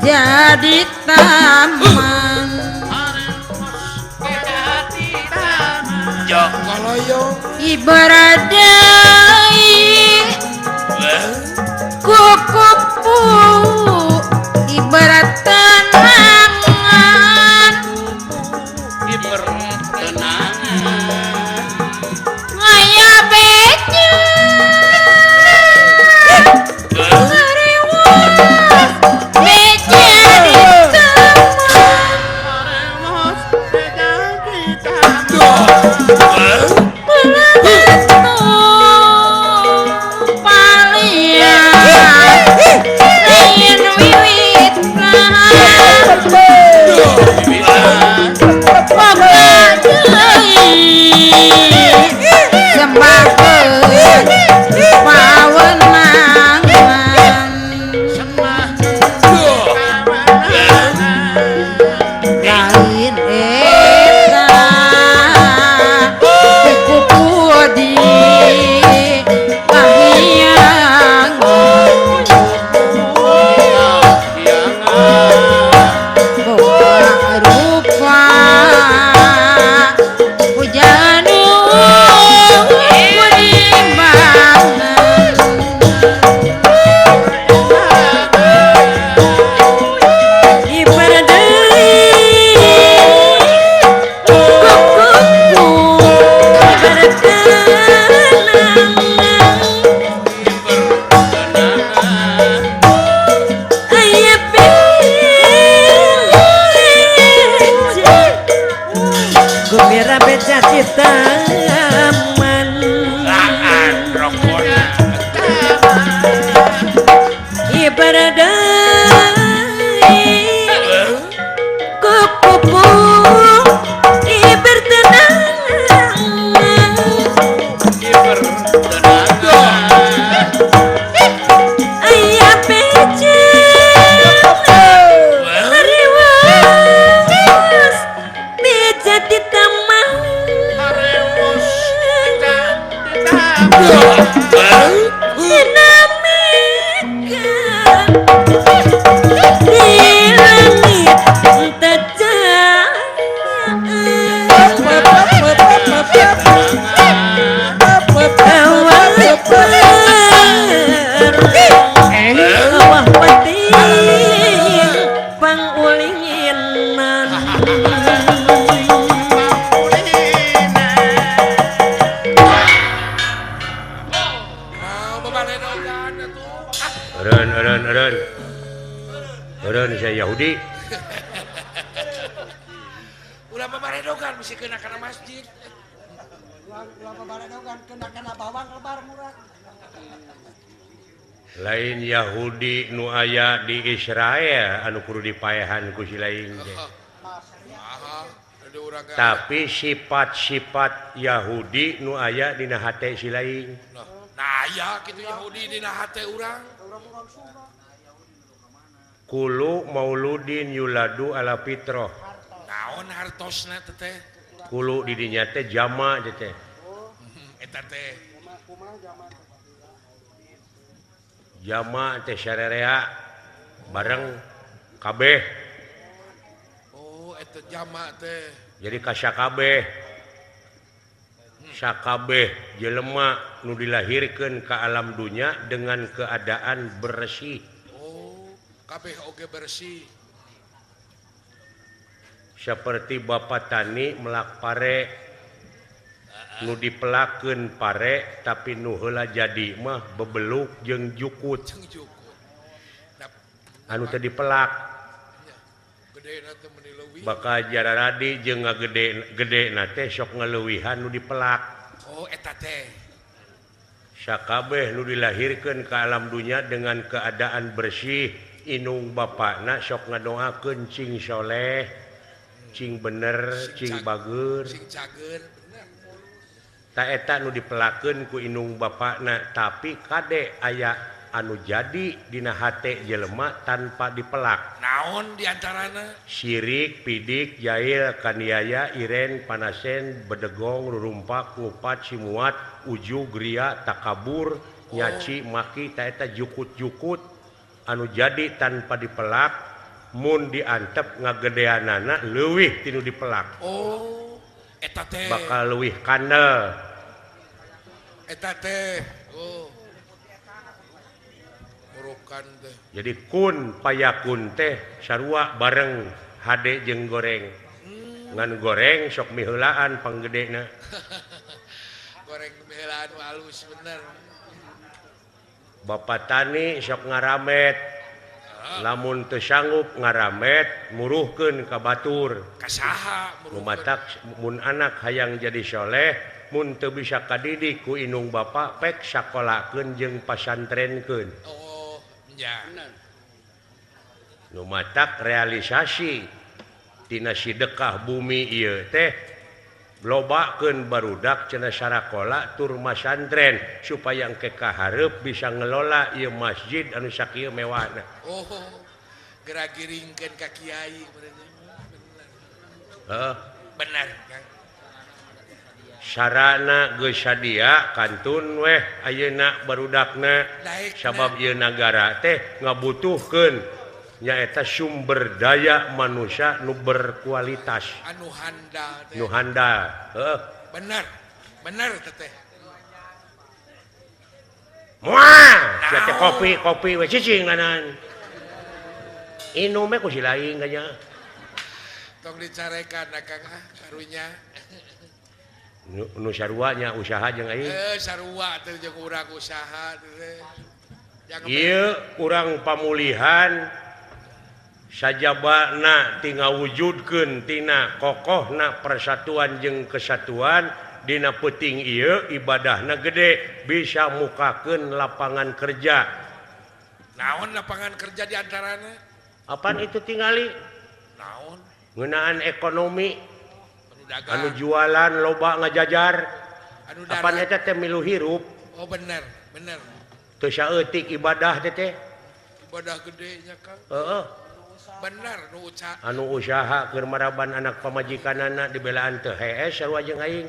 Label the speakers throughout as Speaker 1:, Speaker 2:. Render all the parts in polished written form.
Speaker 1: Jadi taman ibarat kuku ibarat tenangan ngaya beja
Speaker 2: Yahudi
Speaker 3: ulah pabaredogan mesti kena kana masjid.
Speaker 4: Ulah pabaredogan kena bawang lebar murah.
Speaker 2: Lain Yahudi nu aya di Israel anu kudu dipaehan ku si lain teh. Tapi sifat-sifat Yahudi nu aya dina hate si lain.
Speaker 3: Nah aya kitu Yahudi dina hate urang.
Speaker 2: Kulu mauludin yuladu ala fitrah.
Speaker 3: Naon hartosna teh?
Speaker 2: Kulu di dinya teh jama teh.
Speaker 3: Eta teh.
Speaker 2: Jama teh sarerea bareng kabeh.
Speaker 3: Oh, eta jama teh.
Speaker 2: Jadi ka sakabeh. Sakabeh jelema nu dilahirkeun ka alam dunya dengan keadaan bersih.
Speaker 3: Kabeh oge bersih.
Speaker 2: Seperti bapak tani melak pare nu dipelakeun pare tapi nu heula jadi mah bebeluk jeung jukut. Anu teh dipelak.
Speaker 3: Gedena teh meuni leuwih.
Speaker 2: Bakal jararadi jeung ngagede-gedena teh sok ngaleuwihan nu dipelak.
Speaker 3: Oh eta teh.
Speaker 2: Sakabeh nu dilahirkeun ka alam dunya dengan keadaan bersih. Inung bapakna sok ngadoakeun cing soleh cing bener cing bager
Speaker 3: sing cager bener
Speaker 2: tak eta nu dipelakeun ku inung bapakna tapi kade aya anu jadi dina hate jelema tanpa dipelak
Speaker 3: naon diantarana
Speaker 2: syirik pidik jahil kaniaya iren panasen bedegong rurumpak ngupat simuat ujug ria takabur nyaci maki tak eta jukut-jukut anu jadi tanpa dipelak mun diantep ngagedeanana leuwih tinu dipelak
Speaker 3: oh eta teh
Speaker 2: bakal leuwih kandel
Speaker 3: eta teh oh murukan teh
Speaker 2: jadi kun payakun teh sarua bareng hade jeung goreng ngan goreng sok miheulaan panggedena
Speaker 3: goreng mihelaan halus bener
Speaker 2: Bapak tani sok ngaramet lamun teu sanggup ngaramet muruhkeun ka batur
Speaker 3: kasaha
Speaker 2: lumatak mun anak hayang jadi soleh mun teu bisa kadidik ku inung bapa pek sakolakeun jeung pasantrenkeun
Speaker 3: oh nya
Speaker 2: lumatak realisasi tina sedekah bumi ieu teh lobakeun barudak cenah sarakola tur masantren supaya engke kahareup bisa ngelola ieu masjid anu sakieu mewahna
Speaker 3: oh gerak giringkeun ka kiai bener
Speaker 2: heeh
Speaker 3: bener Kang
Speaker 2: sarana geus sadia kantun weh ayeuna barudakna sabab ieu nagara teh ngabutuhkeun nyaeta sumber daya manusia nu berkualitas
Speaker 3: anu handal teh
Speaker 2: nu handal heeh
Speaker 3: bener teteh
Speaker 2: moal sia teh kopi we cicing nganan inum we ku si lain kanya
Speaker 3: tong dicarekan Kang karunya
Speaker 2: nu sarua nya usaha jeung aing
Speaker 3: sarua teh jeung urang usaha teh
Speaker 2: ieu urang pamulihan sajabana tinggal wujudkeun tina kokohna persatuan jeung kesatuan dina peuting ieu ibadahna gede bisa mukakeun lapangan kerja
Speaker 3: naon lapangan kerja diantarana
Speaker 2: apaan itu tingali
Speaker 3: naon
Speaker 2: ngeunaan ekonomi
Speaker 3: dagang
Speaker 2: anu jualan loba ngajajar
Speaker 3: anu
Speaker 2: apaan eta teh milu hirup
Speaker 3: oh bener
Speaker 2: teu saeutik ibadah teh
Speaker 3: ibadah gede nya Kang
Speaker 2: heeh
Speaker 3: bener nu uca
Speaker 2: anu usaha keur maraban anak pamajikanana dibelaan teu hees sarua jeung aing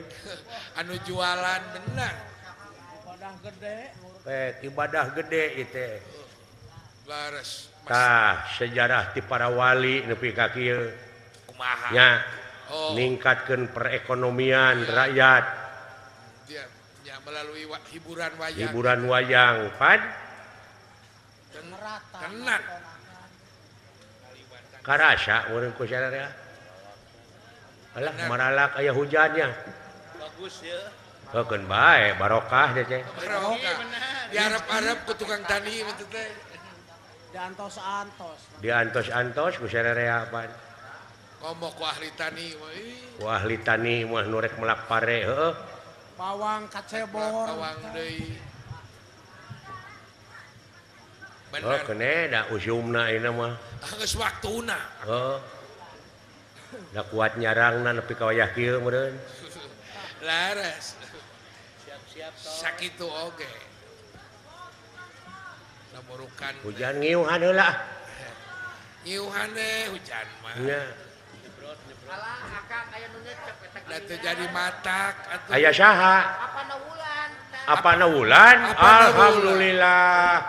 Speaker 3: anu jualan bener
Speaker 2: ibadah gede ieu teh
Speaker 3: laras
Speaker 2: tah sejarah ti para wali nepi ka kieu
Speaker 3: kumaha
Speaker 2: nya
Speaker 3: oh
Speaker 2: ningkatkeun perekonomian rakyat
Speaker 3: dia nya melalui hiburan
Speaker 2: wayang pan
Speaker 3: tenang
Speaker 2: karasa urang ku sadaya alah maralak aya hujannya
Speaker 3: bagus ya
Speaker 2: heukeun bae barokah teh
Speaker 3: barokah diarep-arep ku tukang tani itu teh
Speaker 2: diantos-antos ku sadaya pan
Speaker 3: ngomong ku ahli tani
Speaker 2: wah ahli tani mah nu rek melak pare heueuh
Speaker 4: pawang kacebor
Speaker 3: pawang deui
Speaker 2: oh kene da usumna ayeuna mah
Speaker 3: geus waktuna
Speaker 2: heuh da kuat nyarangna nepi ka wayah kieu meureun
Speaker 3: laras siap-siap sakitu oge namurukan
Speaker 2: hujan ngiuhan heula
Speaker 3: ngiuhan deh hujan mah
Speaker 2: nya
Speaker 1: Alah, akang aya nu nyecep eta
Speaker 3: da teu jadi matak atuh
Speaker 2: aya saha apana wulan alhamdulillah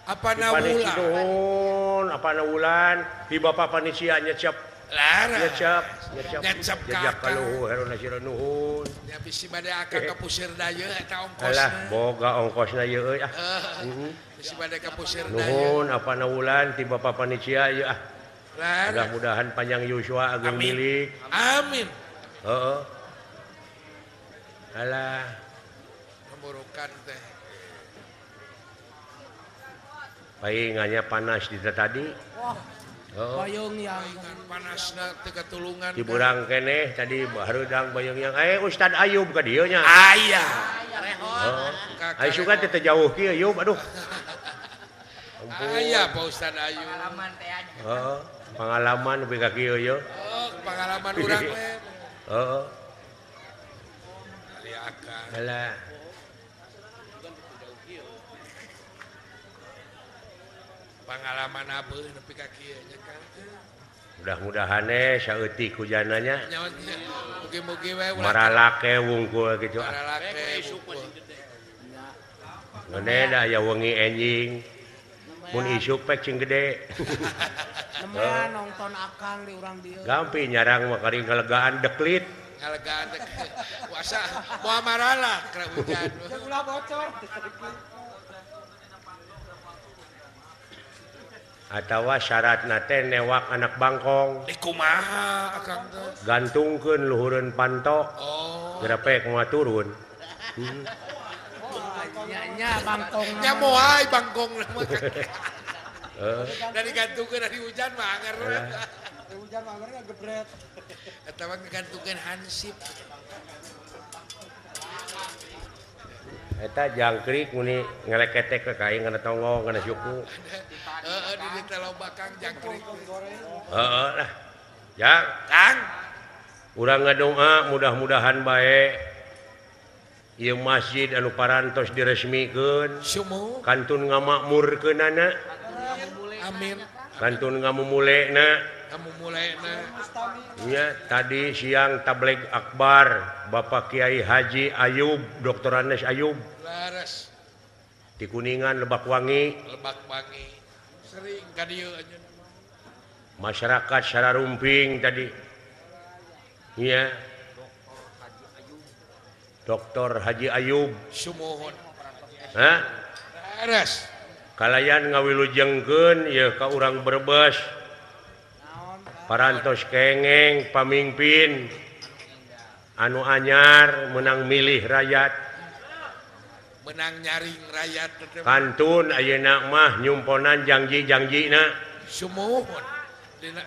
Speaker 3: apana wulan
Speaker 2: nuhun apana wulan di bapak panitia nyecep
Speaker 3: laras
Speaker 2: nyecep jajak ka luhur nasira nuhun
Speaker 3: ya bisi bade akang ka pusir daya eta ongkosna
Speaker 2: alah boga ongkosna ieu euy
Speaker 3: bisi bade ka pusir daya
Speaker 2: nuhun apana wulan ti bapak panitia ieu
Speaker 3: laras
Speaker 2: mudah-mudahan panjang yuswa ageung milik
Speaker 3: amin
Speaker 2: heeh alah
Speaker 3: namurukan teh
Speaker 2: painganya panas di tadi
Speaker 4: wah bayung yang
Speaker 3: panasna teu katulungan
Speaker 2: di burang keneh tadi harudang bayang yang Ustad Ayub ka dieu nya
Speaker 3: aya
Speaker 2: ai sugan teh jauh kieu Ayub aduh
Speaker 3: aya Pak Ustad Ayu
Speaker 1: Pengalaman teh anya.
Speaker 2: heeh pengalaman nepi ka kieu yeuh
Speaker 3: oh pengalaman urang we.
Speaker 2: Heeh.
Speaker 3: Ari Akang.
Speaker 2: Alah.
Speaker 3: Pengalaman abeuh nepi ka kieu nya Kang.
Speaker 2: Mudah-mudahan saeutik hujananya
Speaker 3: Nyawa mugi-mugi we ulah
Speaker 2: maralake wungkul gitu.
Speaker 3: maralake buku.
Speaker 2: Ngene da aya wengi enjing. Mun isuk pek cing gede.
Speaker 4: Nemean nonton Akang di urang dieu.
Speaker 2: Gampi nyarang mah kari ngalegaan deklit.
Speaker 3: Ngalegaan teh puasa moal marala kena hujan.
Speaker 4: Jeung ulah bocor.
Speaker 2: Atawa syaratna teh newak anak bangkong.
Speaker 3: Di kumaha Akang teh?
Speaker 2: Gantungkeun luhureun pantok.
Speaker 3: Oh.
Speaker 2: Kira pek moal turun.
Speaker 4: Nya bangkong.
Speaker 3: Nya moal bangkong mah.
Speaker 2: Heeh.
Speaker 3: Dari gantungkeun dari hujan mah anger.
Speaker 4: Hujan mah anggarnya gebret.
Speaker 3: Eta mah ngagantungkeun hansip.
Speaker 2: Eta jangkrik muni ngeleketek ke kain kana tonggong kana suku.
Speaker 3: Heeh di dieu teh loba Kang jangkrik.
Speaker 2: Heeh lah. Jang,
Speaker 3: Kang,
Speaker 2: urang ngadoa mudah-mudahan bae ieu masjid anu parantos diresmikeun,
Speaker 3: sumuh.
Speaker 2: kantun ngamakmurkeunana,
Speaker 3: Amin.
Speaker 2: kantun ngamumulena.
Speaker 3: Kamu mulainya
Speaker 2: Nya tadi siang tabligh akbar Bapak Kiai Haji Ayub, Dr. Anes Ayub
Speaker 3: laras
Speaker 2: di Kuningan Lebak Wangi.
Speaker 3: Lebak Bangi sering ka dieu aja
Speaker 2: Masyarakat secara rumping tadi. Iya. Dr. Haji Ayub.
Speaker 3: sumuhun
Speaker 2: Hah?
Speaker 3: laras
Speaker 2: Kalayan ngawilujengkeun ya ka urang Brebes. Parantos kengeng pamimpin anu anyar menang milih rakyat.
Speaker 3: menang nyaring rakyat teh
Speaker 2: Kantun ayeuna mah nyumponan janji-janjina.
Speaker 3: sumuhun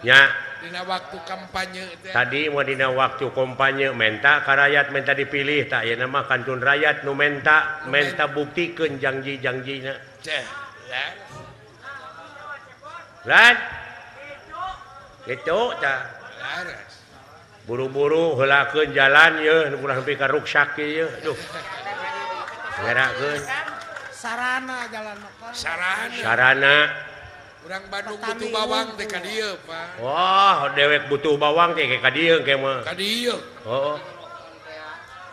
Speaker 2: Nya
Speaker 3: dina waktu kampanye teh
Speaker 2: tadi mau dina waktu kampanye menta ka rakyat menta dipilih tak ayeuna mah kantun rakyat nu menta buktikeun janji-janjina.
Speaker 3: teh
Speaker 2: Lan gitu tah.
Speaker 3: laras
Speaker 2: Buru-buru heulakeun jalan ye urang nepi ka ruksak ye duh. Ngerakeun
Speaker 4: Sarana jalan makan.
Speaker 2: sarana.
Speaker 3: urang Bandung butuh bawang teh ka dieu Pak
Speaker 2: Wah, dewek butuh bawang teh ka dieu ke mah.
Speaker 3: ka dieu
Speaker 2: Oh.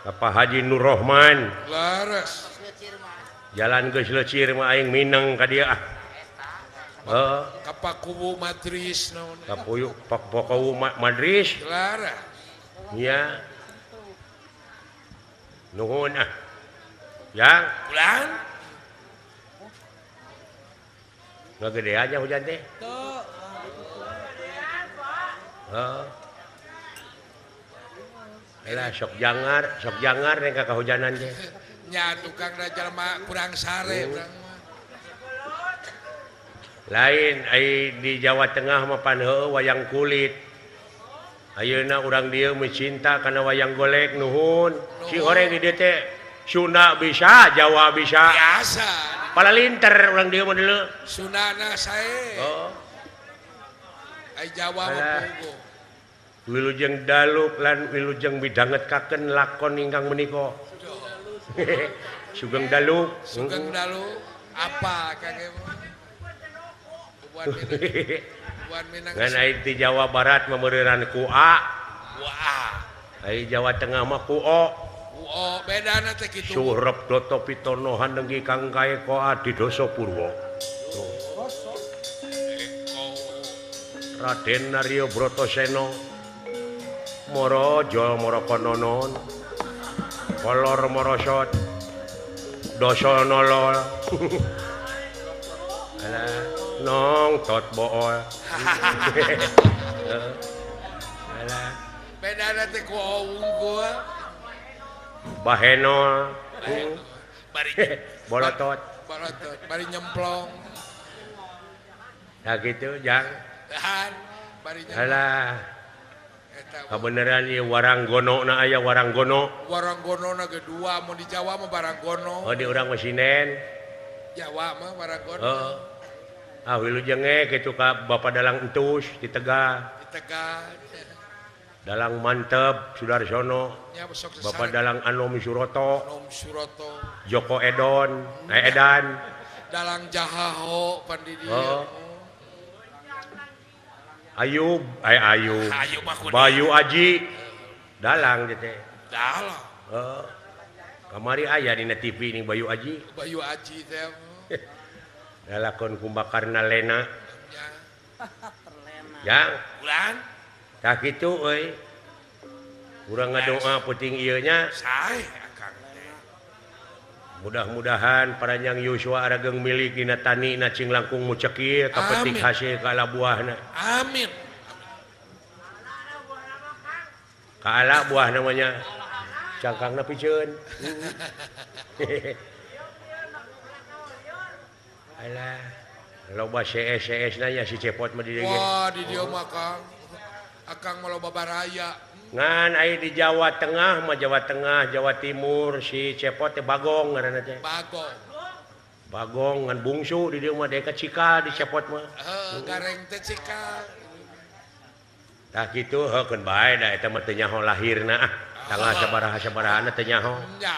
Speaker 2: Bapak Haji Nur Rahman,
Speaker 3: laras
Speaker 2: jalan geus leucir mah aing mineng ka dieu ah. Heeh.
Speaker 3: ka Pakuwu Madris naon
Speaker 2: Kapuyuk Pokowu Madris.
Speaker 3: laras
Speaker 2: Iya. Nuhun ah. Yang
Speaker 3: pulang
Speaker 2: nggak gede aja hujan teh.
Speaker 4: Tuh.
Speaker 2: Elah sok jangar nih kakak hujanan teh.
Speaker 3: nya tukang da jalma kurang sare urang mah
Speaker 2: Lain ai di Jawa Tengah mah pan heueuh wayang kulit. Ayeuna urang dieu mencinta kana wayang golek nuhun. Si oreng di dieu teh Sunda bisa, Jawa bisa.
Speaker 3: biasa
Speaker 2: Palalinter urang dieu mah deuleu.
Speaker 3: sunana sae
Speaker 2: Oh,
Speaker 3: ai Jawa mah
Speaker 2: Alah.
Speaker 3: pogo
Speaker 2: wilujeng daluk lan wilujeng midangetkaken lakon ingkang menika. Sugeng daluk.
Speaker 3: sugeng dalu apa kage buat minang
Speaker 2: Ngan ai di Jawa Barat memeureran ku A,
Speaker 3: wah
Speaker 2: ai Jawa Tengah mah ku O.
Speaker 3: oh bedana teh kitu
Speaker 2: Surep Doto Pitono handenggi kang kae koa di Doso Purwo. Raden Naryo Brotoseno Moro Jol Moro Kononon Kolor Morosot Doso Nolol Alah nong tot bool. Alah
Speaker 3: bedana teh ku unggul
Speaker 2: Bahenol
Speaker 3: bari
Speaker 2: Bolotot.
Speaker 3: bolotot bari nyemplong
Speaker 2: Ya gitu jang.
Speaker 3: tahan bari nyemplong
Speaker 2: Alah
Speaker 3: eta
Speaker 2: kabeneran ieu waranggono na aya waranggono.
Speaker 3: waranggono ge dua mau di Jawa mah baranggono
Speaker 2: Oh di urang mah Sinen.
Speaker 3: Jawa mah waranggono
Speaker 2: Heeh. Ah wilujeng kitu ka Bapak Dalang Entus di Tegal.
Speaker 3: di Tegal
Speaker 2: Dalang mantep Sudarsono
Speaker 3: nya besok
Speaker 2: Bapak Dalang Anom Suroto
Speaker 3: Nom Suroto
Speaker 2: Joko Edan
Speaker 3: Dalang Jahaho pandi dieu
Speaker 2: Oh. Ayub
Speaker 3: Ayub mah kudu.
Speaker 2: Bayu Aji Dalang teh
Speaker 3: dalang
Speaker 2: kamari aya dina TV ini Bayu Aji
Speaker 3: Bayu Aji teh
Speaker 2: dalakon kumbakarna Lena
Speaker 3: nya
Speaker 2: yang
Speaker 3: bulan
Speaker 2: tak kitu euy urang ngadoa penting ieu nya
Speaker 3: sae akang teh
Speaker 2: mudah-mudahan Paranyang Yusua arageng milik dina tani na cing langkung mucek ieu kapetik
Speaker 3: Amin.
Speaker 2: hasil kala buahna
Speaker 3: amin
Speaker 2: kaala buah namanya cangkangna piceun alah loba CS nanya si cepot mah di dieu
Speaker 3: wah di dieu mah Kang akang mah loba baraya
Speaker 2: ngan aya di Jawa Tengah mah Jawa Tengah Jawa Timur si cepot teh Bagong ngaranna teh
Speaker 3: bagong
Speaker 2: Bagong ngan bungsu di dieu mah deka cika di cepot mah
Speaker 3: gareng teh cikal
Speaker 2: tah kitu heukeun bae da eta mah teu nyaho lahirna tanggal sabaraha-sabarahana teu nyaho
Speaker 3: nya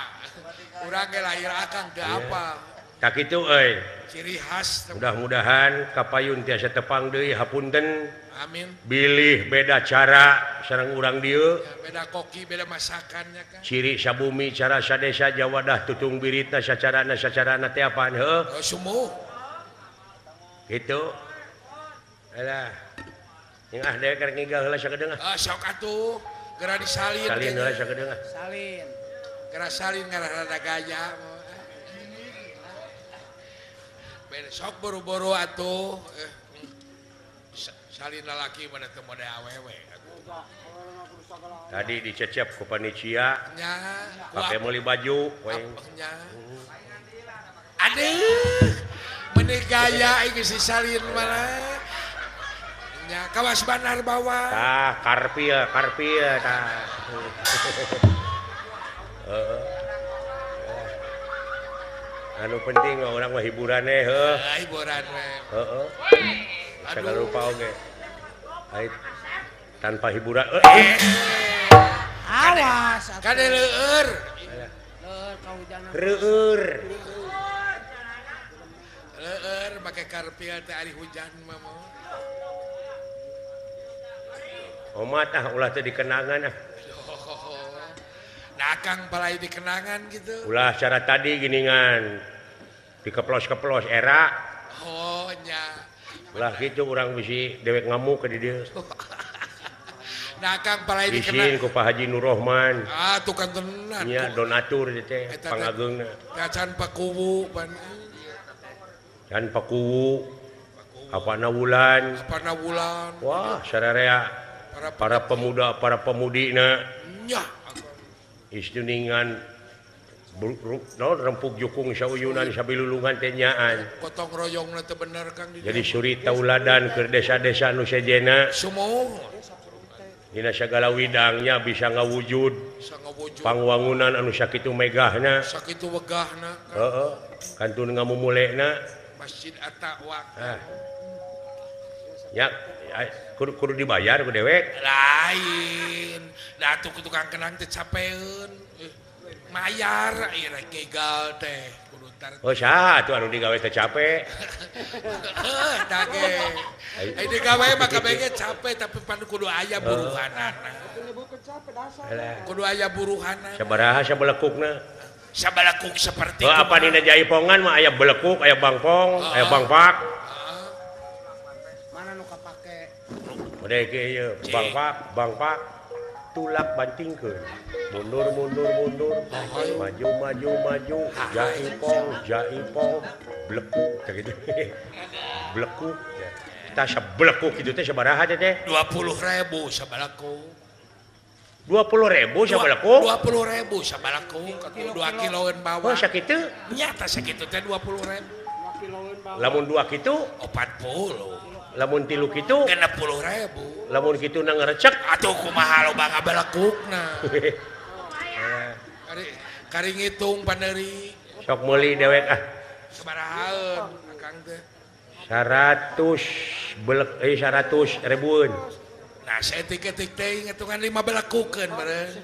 Speaker 3: urang ge lahir akang teu apa
Speaker 2: tah kitu euy
Speaker 3: ciri khas
Speaker 2: mudah-mudahan kapayun tiasa tepang deui hapunten
Speaker 3: amin
Speaker 2: bilih beda cara sareng urang dieu
Speaker 3: ya, beda koki beda masakannya kan
Speaker 2: ciri sabumi cara sadesa jawadah tutung biritna sacarana teh apaan heuh
Speaker 3: sumuh
Speaker 2: kitu alah yang deh keur ngigah heula sakedeung
Speaker 3: sok atuh geura disalin
Speaker 2: salin
Speaker 3: kayaknya.
Speaker 2: heula sakedeung
Speaker 4: Salin.
Speaker 3: Geura salin ngarah rada gaya beda sok buru-buru atuh salin lalaki mana teu mode awewe
Speaker 2: tadi dicecep ku panitia
Speaker 3: nya
Speaker 2: pakai meuli baju poeng
Speaker 3: nya aduh meuni gaya ieu si salin mana nya kawas banar bawah
Speaker 2: tah karpil tah anu penting mah urang mah hiburan heuh
Speaker 3: hiburan we
Speaker 2: heeh sagala rupa oge ai tanpa hiburan
Speaker 4: Awas.
Speaker 3: kade leueur
Speaker 4: Kahujanan.
Speaker 2: reueur
Speaker 3: leueur make karpil teh ari hujan mah moh
Speaker 2: omat ulah teh dikenangan
Speaker 3: nah Kang palai dikenangan gitu
Speaker 2: ulah cara tadi giningan dikeplos-keplos era
Speaker 3: oh nya
Speaker 2: ulah gitu urang bisi dewek ngamuk ke di dieu
Speaker 3: nah Kang palai
Speaker 2: bisin
Speaker 3: dikenang
Speaker 2: ku Pak Haji Nur Rahman
Speaker 3: tuh kan tenan
Speaker 2: nya donatur ieu teh
Speaker 3: Eta teh.
Speaker 2: pangageungna
Speaker 3: kacan pakuwu pan
Speaker 2: can pakuwu apana wulan
Speaker 3: apana bulan
Speaker 2: wah sararea para pemuda para pemudina
Speaker 3: nya
Speaker 2: istuningan rempuk jukung sauyunan sabilulungan teh nyaan
Speaker 3: gotong royongna teu bener Kang di
Speaker 2: jadi suri tauladan ke desa-desa nu sejenna
Speaker 3: sumuh
Speaker 2: dina sagala widangnya bisa ngawujud
Speaker 3: sangawujud
Speaker 2: pangwangunan anu sakitu megahna
Speaker 3: sakitu wegahna Kang.
Speaker 2: heeh kantun ngamumulekna
Speaker 3: Masjid At-Taqwa
Speaker 2: nya kudu dibayar ku dewek
Speaker 3: lain da atuh ku tukang kenang teh capeun mayar ieu rek ngigal teh kudu tar
Speaker 2: oh saha atuh anu digawe teh capek
Speaker 3: dage ai digawe mah kabege capek tapi pan kudu aya buruhanana kudu aya buruhanana
Speaker 2: sabaraha sabelekukna
Speaker 3: sabalakuk seperti
Speaker 2: oh apa dina jaipongan mah aya belekuk aya bangpong aya bangpak
Speaker 4: Mana nu kapake?
Speaker 2: udah ieu bangpak tulak bantingkeun mundur maju jaipong blekuk teh kitu blekuk tah sablekuk kitu teh sabaraha teh
Speaker 3: 20.000 sabalakuk
Speaker 2: 20.000 sablekuk
Speaker 3: 20.000 sabalakuk atuh 2 kiloan bawah
Speaker 2: oh sakitu
Speaker 3: nyata sakitu teh 20.000
Speaker 2: lamun 2 kitu
Speaker 3: 40
Speaker 2: lamun 3 kitu
Speaker 3: 60.000
Speaker 2: lamun kitu na ngarecek
Speaker 3: atuh kumaha loba ngabalakukna kari ngitung paneri
Speaker 2: sok meuli dewek
Speaker 3: sabarahaeun akang teh
Speaker 2: 100 ribuan
Speaker 3: Nah saya tik-tik teh ngitungan 5 belakukeun beureun.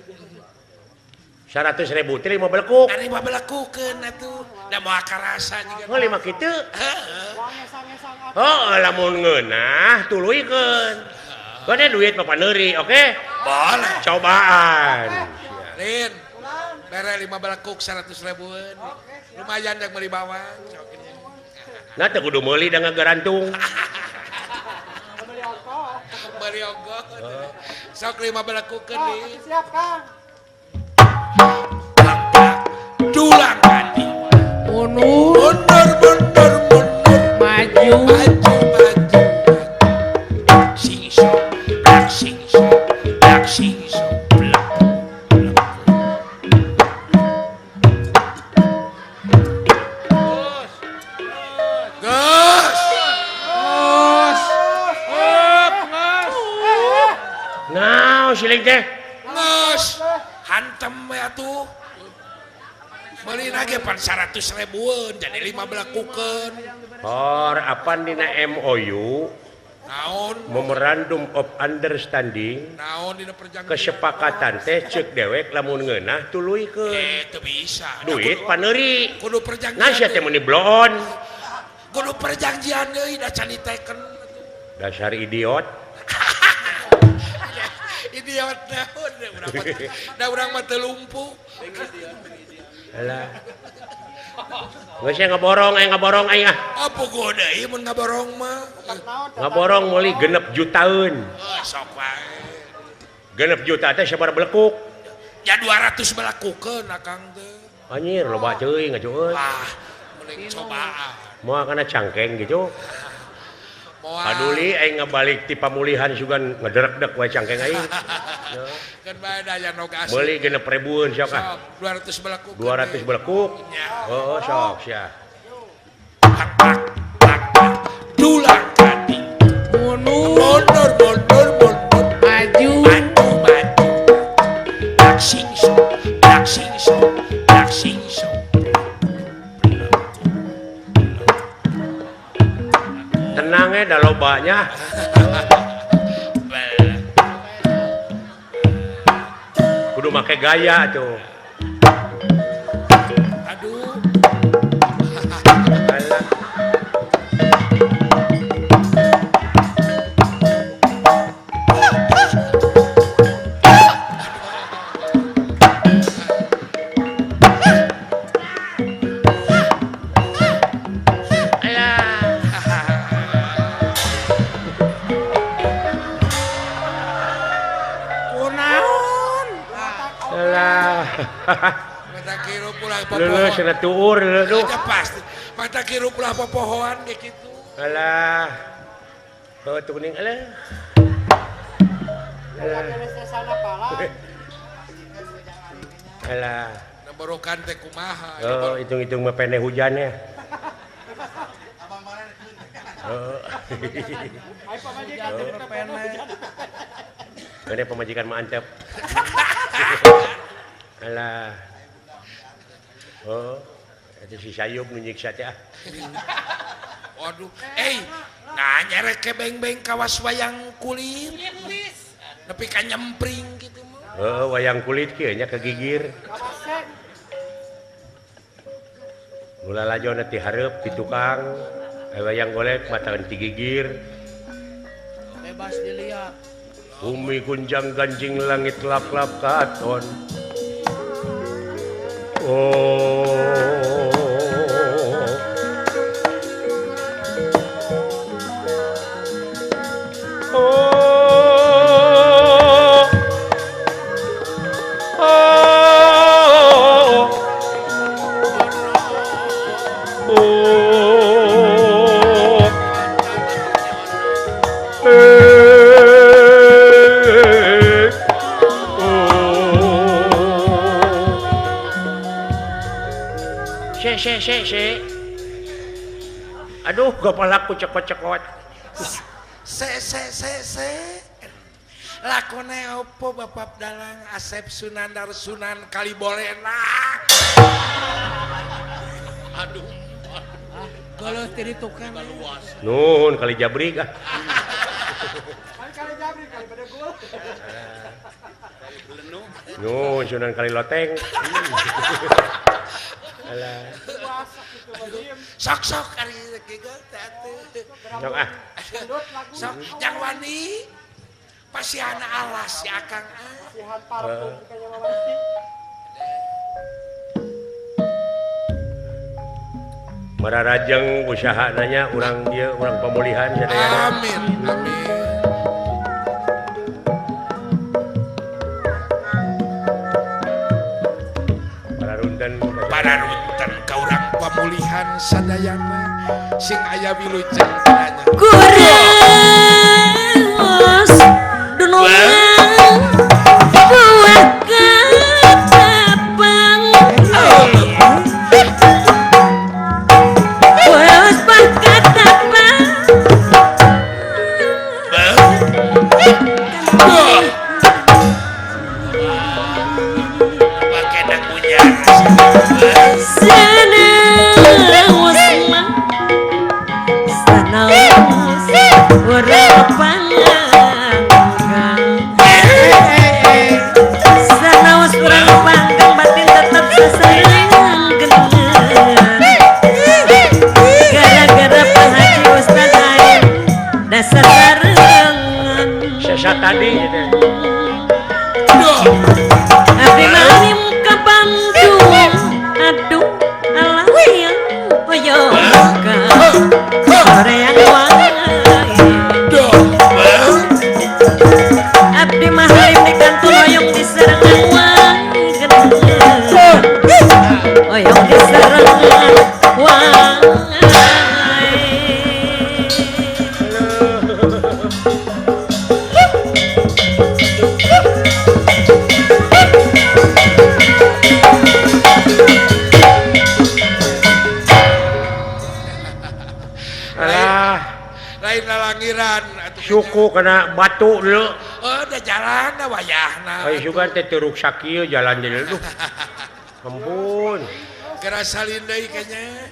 Speaker 2: 100.000 teh 5 belekuk.
Speaker 3: Nah 5 belakukeun atuh. Da moal karasa juga.
Speaker 2: Oh 5 kitu.
Speaker 3: Heeh.
Speaker 4: Wangesang-ngesang
Speaker 2: Oh lamun ngeunah tuluikeun. Gede duit Bapak neuri, oke?
Speaker 3: Boleh.
Speaker 2: Cobaan.
Speaker 3: Rin. Bere 5 belakuk 100.000-an. Lumayan yang beli bawang.
Speaker 2: Nah teu kudu meuli da ngagerantung.
Speaker 4: beli ongkos.
Speaker 3: Beli ogok. Sok 5 belakukeun
Speaker 4: Oh,
Speaker 3: nih.
Speaker 4: siap Kang.
Speaker 3: Dulang ganti.
Speaker 5: Mundur,
Speaker 3: Mundur.
Speaker 5: maju,
Speaker 3: Maju. Sing sok. Blak sing sok. Blak sing sok. Blak. Gus.
Speaker 2: Nah, siling teh.
Speaker 3: Nges. Hantem ya tuh. Beli lagi pan 100.000-an jadi 5 belakukeun.
Speaker 2: Or apan dina MOU
Speaker 3: Naon?
Speaker 2: Memorandum of Understanding
Speaker 3: Naon dina perjanjian?
Speaker 2: kesepakatan teh ceuk dewek lamun ngeunah tuluikeun.
Speaker 3: Teu bisa.
Speaker 2: Duit paneuri.
Speaker 3: Kudu perjanjian.
Speaker 2: Nah sia teh meuni blon.
Speaker 3: Kudu perjanjian deui da can diteken.
Speaker 2: Dasar idiot.
Speaker 3: Idiot naon da urang mah teu lumpuh.
Speaker 2: Alah. Geus ngaborong aing ah.
Speaker 3: Apa goda ieu mun ngaborong mah?
Speaker 2: Ngaborong meuli 6 jutaan.
Speaker 3: Sok wae.
Speaker 2: 6 juta teh sabaraha belekuk?
Speaker 3: Ya 200 belakukeun akang teh.
Speaker 2: Anjir loba teuing ngajueun.
Speaker 3: Wah, mending cobaan.
Speaker 2: Moal kana cangkeng gitu.
Speaker 3: Moal.
Speaker 2: Paduli aing ngabalik ti pamulihan sugan ngederek-dek wae cangkeng aing.
Speaker 3: Kan bae daya noga asli.
Speaker 2: Meuli 6.000-eun sok ah.
Speaker 3: Sok 200 belakukeun.
Speaker 2: 200 belekuk.
Speaker 3: Ya.
Speaker 2: Oh, sok sia.
Speaker 3: Dulang ganti.
Speaker 5: mundur,
Speaker 3: Mundur.
Speaker 5: maju,
Speaker 3: Maju. Blak sing sok. Blak sing sok. Blak sing sok.
Speaker 2: Tenang da lobanya. Kudu make gaya tuh.
Speaker 3: Aduh.
Speaker 2: Alah.
Speaker 5: kunaon,
Speaker 2: Alah.
Speaker 3: Mata kira pulang
Speaker 2: Leuleus
Speaker 3: popohoan.
Speaker 2: cenah tuur leuleus.
Speaker 3: Aja pasti. Mata kira pulang popohoan kayak gitu.
Speaker 2: Alah. Oh tuh kuning alah.
Speaker 4: Kene sesana pala.
Speaker 2: Alah.
Speaker 3: Naborokan teh kumaha.
Speaker 2: Oh, hitung-hitung mah pene hujannya. Oh.
Speaker 4: Ai pamajikan teh pene.
Speaker 2: Ini pemajikan mantep. Alah. Oh, itu si Sayub nyiksa teh ah.
Speaker 3: Waduh. Nah nyerek ke beng-beng kawas wayang kulit. Tapi kan nyempring gitu mah.
Speaker 2: Oh, wayang kulit kieu nya kegigir.
Speaker 4: Kawasen.
Speaker 2: Mula lajona ti hareup ti tukang. Wayang golek matakeun ti gigir.
Speaker 5: bebas dilihat,
Speaker 2: Bumi gunjang ganjing langit lap-lap katon. Oh. Oh. Oh. Oh. Se. Aduh, kepalaku cekot-cekot.
Speaker 3: Se. Lakone opo Bapak Dalang Asep Sunandar Sunan Kalibolena. Aduh.
Speaker 5: geuleuh ti ditukang.
Speaker 2: Nuhun kali jabrik ah.
Speaker 4: Kan kali jabri kan.
Speaker 2: Nuhun Sunan Kaliloting. Alah.
Speaker 3: Sok-sok ari geus
Speaker 2: Sok ah.
Speaker 3: sok yang wani pasiana alas si Akang
Speaker 4: Sihan parfum kayaknya mawati.
Speaker 2: Mararajeng usaha nanya urang ieu urang pemulihan sadayana.
Speaker 3: amin amin Pararunten ka urang pemulihan sadayana sing aya wilujeng nanya
Speaker 6: Kuros dunungan buah kapang Kuros buah kapang
Speaker 3: pakai nang hujan
Speaker 6: Sanawas man Sanawas Warapanggang Sanawas warapanggang Batin tetap sasayang genengan Gara-gara Haji Ustaz Ain Dasar barengan
Speaker 2: Sesa tadi gitu.
Speaker 6: Abdi malim ka Bandung Aduh alah yang poyoka Koreang wangai Abdi malim di kantor oyong di serangan wangi genengan Oyong di serangan wangai
Speaker 2: Alah,
Speaker 3: lain lalangiran atuh
Speaker 2: suku kena batu dulu.
Speaker 3: da jalan da wayahna
Speaker 2: Ai sugan teh teruk sakieu jalan jadi duh. Ampun.
Speaker 3: kira salin deui kayaknya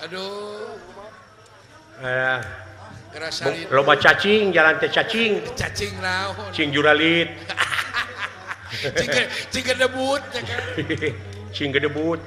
Speaker 3: aduh
Speaker 2: Alah,
Speaker 3: kira salin
Speaker 2: loba cacing jalan teh cacing.
Speaker 3: cacing naon
Speaker 2: Cing juralit.
Speaker 3: cing debut ya kan
Speaker 2: Cing gedebut.